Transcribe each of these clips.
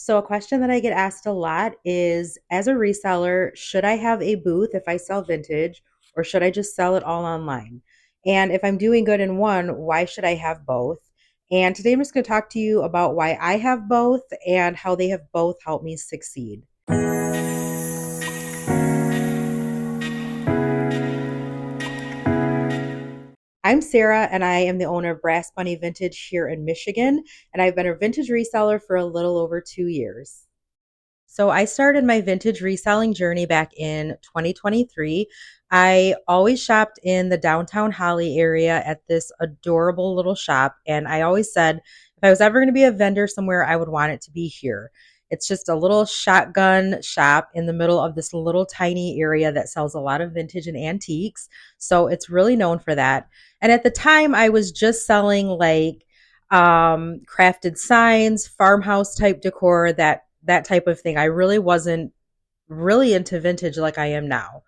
So, a question that I get asked a lot is as a reseller, should I have a booth if I sell vintage or should I just sell it all online? And if I'm doing good in one, why should I have both? And today I'm just going to talk to you about why I have both and how they have both helped me succeed. I'm Sarah, and I am the owner of Brass Bunny Vintage here in Michigan, and I've been a vintage reseller for a little over 2 years. So I started my vintage reselling journey back in 2023. I always shopped in the downtown Holly area at this adorable little shop. And I always said, if I was ever going to be a vendor somewhere, I would want it to be here. It's just a little shotgun shop in the middle of this little tiny area that sells a lot of vintage and antiques. So it's really known for that. And at the time, I was just selling like crafted signs, farmhouse type decor, that type of thing. I really wasn't really into vintage like I am now.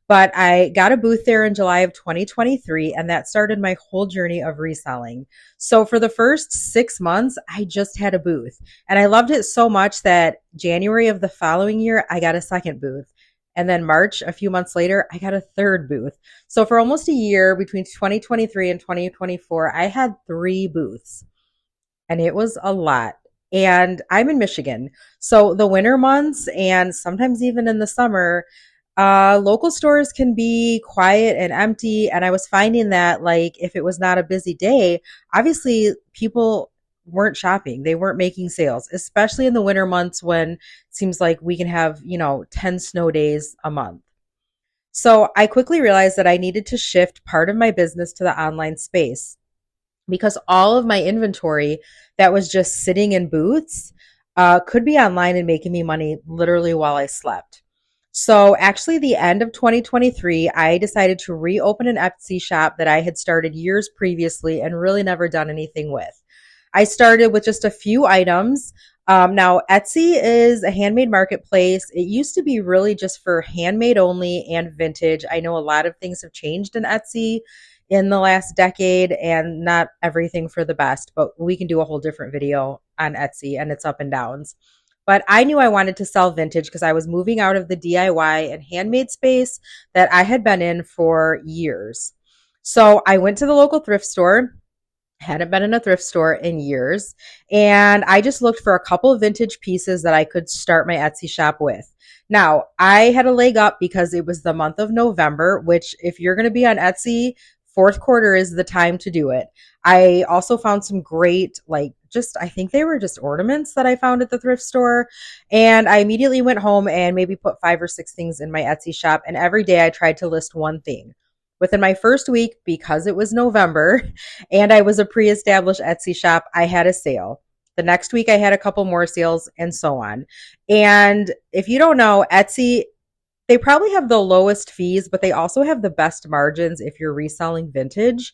But I got a booth there in July of 2023, and that started my whole journey of reselling. So for the first 6 months, I just had a booth. And I loved it so much that January of the following year, I got a second booth. And then March, a few months later, I got a third booth. So for almost a year between 2023 and 2024, I had three booths and it was a lot. And I'm in Michigan. So the winter months and sometimes even in the summer, local stores can be quiet and empty. And I was finding that, like, if it was not a busy day, obviously people weren't shopping, they weren't making sales, especially in the winter months when it seems like we can have, 10 snow days a month. So I quickly realized that I needed to shift part of my business to the online space because all of my inventory that was just sitting in booths could be online and making me money literally while I slept. So, actually, the end of 2023, I decided to reopen an Etsy shop that I had started years previously and really never done anything with. I started with just a few items. Now, Etsy is a handmade marketplace. It used to be really just for handmade only and vintage. I know a lot of things have changed in Etsy in the last decade and not everything for the best, but we can do a whole different video on Etsy and its up and downs. But I knew I wanted to sell vintage because I was moving out of the DIY and handmade space that I had been in for years. So I went to the local thrift store, hadn't been in a thrift store in years, and I just looked for a couple of vintage pieces that I could start my Etsy shop with. Now, I had a leg up because it was the month of November, which, if you're going to be on Etsy, fourth quarter is the time to do it. I also found some great, like, just, I think they were just ornaments that I found at the thrift store. And I immediately went home and maybe put 5 or 6 things in my Etsy shop. And every day I tried to list one thing. Within my first week, because it was November and I was a pre established Etsy shop, I had a sale. The next week, I had a couple more sales and so on. And if you don't know, Etsy, they probably have the lowest fees, but they also have the best margins if you're reselling vintage.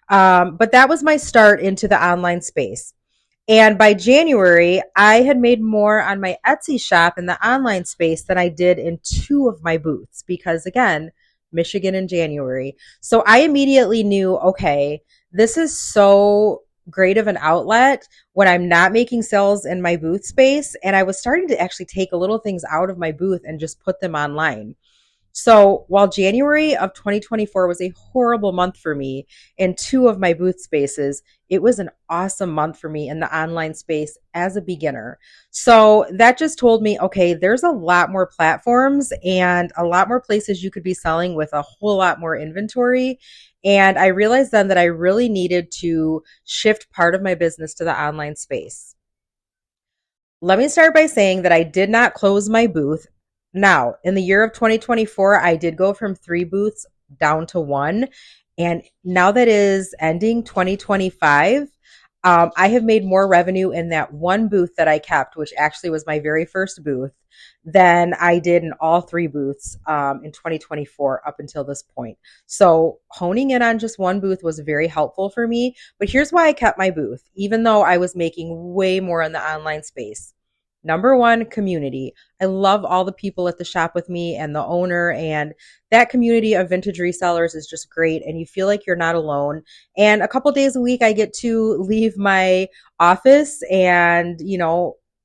But that was my start into the online space. And by January, I had made more on my Etsy shop in the online space than I did in two of my booths because, again, Michigan in January. So I immediately knew, okay, this is so great of an outlet when I'm not making sales in my booth space. And I was starting to actually take little things out of my booth and just put them online. So while January of 2024 was a horrible month for me in two of my booth spaces, it was an awesome month for me in the online space as a beginner. So that just told me, okay, there's a lot more platforms and a lot more places you could be selling with a whole lot more inventory. And I realized then that I really needed to shift part of my business to the online space. Let me start by saying that I did not close my booth. Now, in the year of 2024, I did go from three booths down to one. And now that is ending 2025, I have made more revenue in that one booth that I kept, which actually was my very first booth, than I did in all three booths in 2024 up until this point. So honing in on just one booth was very helpful for me. But here's why I kept my booth, even though I was making way more in the online space. Number one, community. I love all the people at the shop with me and the owner, and that community of vintage resellers is just great. And you feel like you're not alone. And a couple days a week, I get to leave my office and,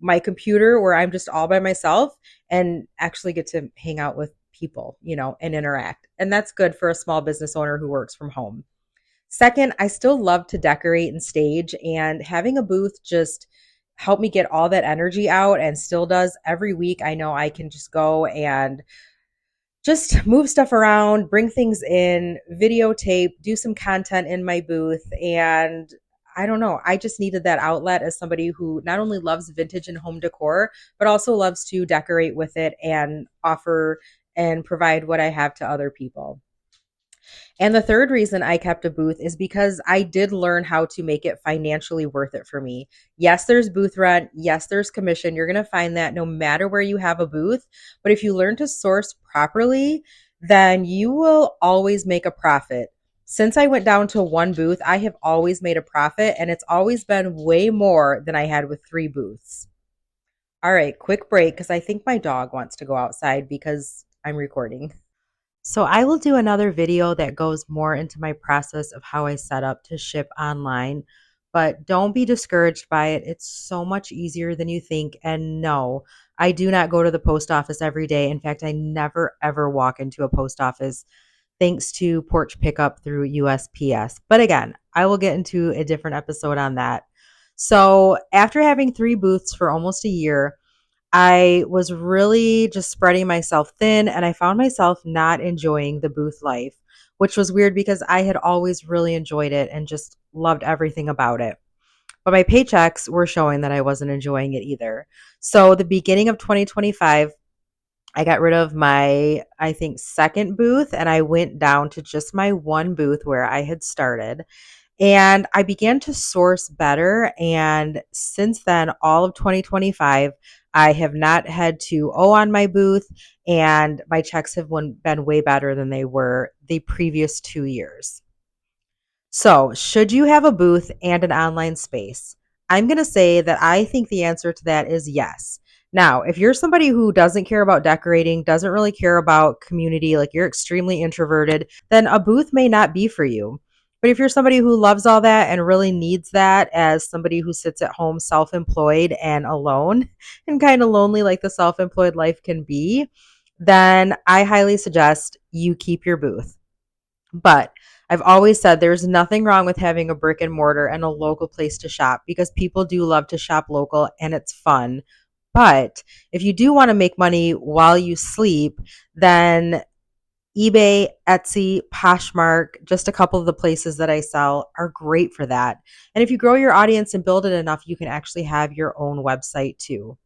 my computer where I'm just all by myself and actually get to hang out with people, and interact. And that's good for a small business owner who works from home. Second, I still love to decorate and stage, and having a booth just helped me get all that energy out and still does. Every week, I know I can just go and just move stuff around, bring things in, videotape, do some content in my booth. And I don't know, I just needed that outlet as somebody who not only loves vintage and home decor, but also loves to decorate with it and offer and provide what I have to other people. And the third reason I kept a booth is because I did learn how to make it financially worth it for me. Yes, there's booth rent. Yes, there's commission. You're going to find that no matter where you have a booth. But if you learn to source properly, then you will always make a profit. Since I went down to one booth, I have always made a profit, and it's always been way more than I had with three booths. All right, quick break because I think my dog wants to go outside because I'm recording. So I will do another video that goes more into my process of how I set up to ship online, but don't be discouraged by it. It's so much easier than you think. And no, I do not go to the post office every day. In fact, I never ever walk into a post office thanks to porch pickup through USPS. But again, I will get into a different episode on that. So after having three booths for almost a year, I was really just spreading myself thin, and I found myself not enjoying the booth life, which was weird because I had always really enjoyed it and just loved everything about it. But my paychecks were showing that I wasn't enjoying it either. So the beginning of 2025, I got rid of my, I think, second booth, and I went down to just my one booth where I had started. And I began to source better. And since then, all of 2025, I have not had to owe on my booth, and my checks have been way better than they were the previous 2 years. So, should you have a booth and an online space? I'm going to say that I think the answer to that is yes. Now, if you're somebody who doesn't care about decorating, doesn't really care about community, like you're extremely introverted, then a booth may not be for you. But if you're somebody who loves all that and really needs that as somebody who sits at home self employed and alone and kind of lonely, like the self employed life can be, then I highly suggest you keep your booth. But I've always said there's nothing wrong with having a brick and mortar and a local place to shop because people do love to shop local and it's fun. But if you do want to make money while you sleep, then eBay, Etsy, Poshmark, just a couple of the places that I sell are great for that. And if you grow your audience and build it enough, you can actually have your own website too.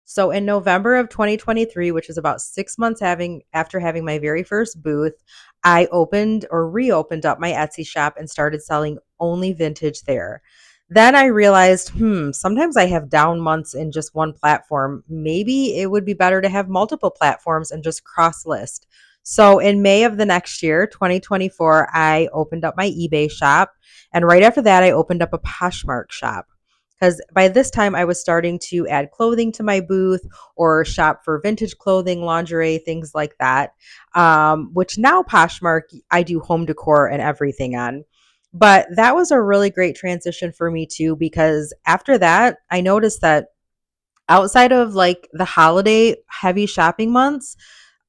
So in November of 2023, which is about 6 months after having my very first booth, I opened or reopened up my Etsy shop and started selling only vintage there. Then I realized, sometimes I have down months in just one platform. Maybe it would be better to have multiple platforms and just cross list. So in May of the next year, 2024, I opened up my eBay shop. And right after that, I opened up a Poshmark shop because by this time I was starting to add clothing to my booth or shop for vintage clothing, lingerie, things like that. Which now Poshmark, I do home decor and everything on. But that was a really great transition for me too, because after that, I noticed that outside of like the holiday heavy shopping months,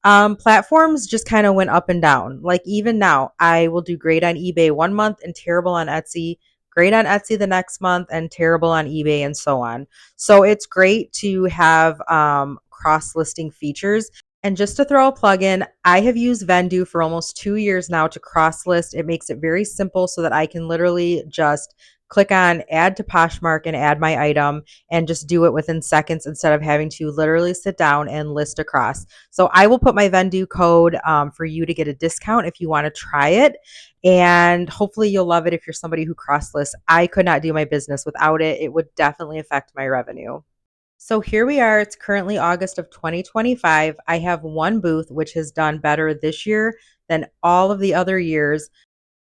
platforms just kind of went up and down. Like even now, I will do great on eBay one month and terrible on Etsy, great on Etsy the next month and terrible on eBay and so on. So it's great to have cross listing features. And just to throw a plug in, I have used Vendu for almost 2 years now to cross list. It makes it very simple so that I can literally just click on add to Poshmark and add my item and just do it within seconds instead of having to literally sit down and list across. So I will put my Vendu code for you to get a discount if you want to try it. And hopefully you'll love it if you're somebody who cross lists. I could not do my business without it. It would definitely affect my revenue. So here we are. It's currently August of 2025. I have one booth which has done better this year than all of the other years.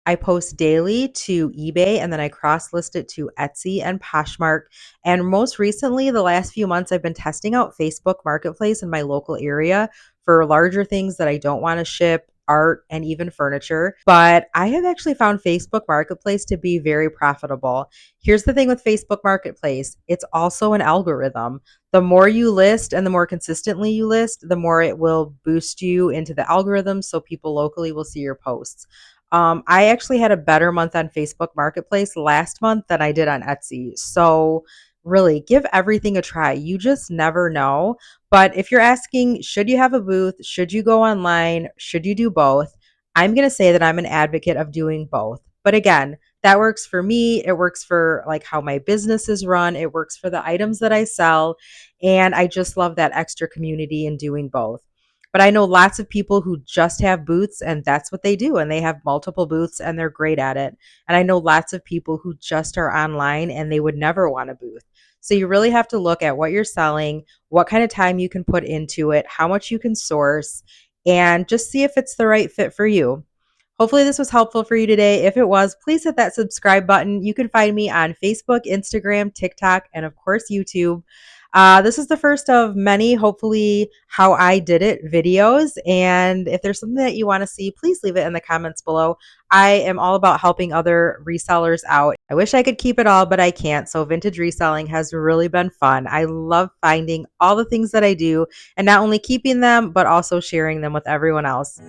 I post daily to eBay and then I cross list it to Etsy and Poshmark. And most recently, the last few months, I've been testing out Facebook Marketplace in my local area for larger things that I don't want to ship art, and even furniture. But I have actually found Facebook Marketplace to be very profitable. Here's the thing with Facebook Marketplace, it's also an algorithm. The more you list and the more consistently you list, the more it will boost you into the algorithm so people locally will see your posts. I actually had a better month on Facebook Marketplace last month than I did on Etsy. So, really, give everything a try. You just never know. But if you're asking, should you have a booth? Should you go online? Should you do both? I'm going to say that I'm an advocate of doing both. But again, that works for me. It works for like how my business is run. It works for the items that I sell. And I just love that extra community in doing both. But I know lots of people who just have booths and that's what they do. And they have multiple booths and they're great at it. And I know lots of people who just are online and they would never want a booth. So you really have to look at what you're selling, what kind of time you can put into it, how much you can source, and just see if it's the right fit for you. Hopefully, this was helpful for you today. If it was, please hit that subscribe button. You can find me on Facebook, Instagram, TikTok, and of course, YouTube. This is the first of many, hopefully, how I did it videos. And if there's something that you want to see, please leave it in the comments below. I am all about helping other resellers out. I wish I could keep it all, but I can't. So, vintage reselling has really been fun. I love finding all the things that I do and not only keeping them, but also sharing them with everyone else.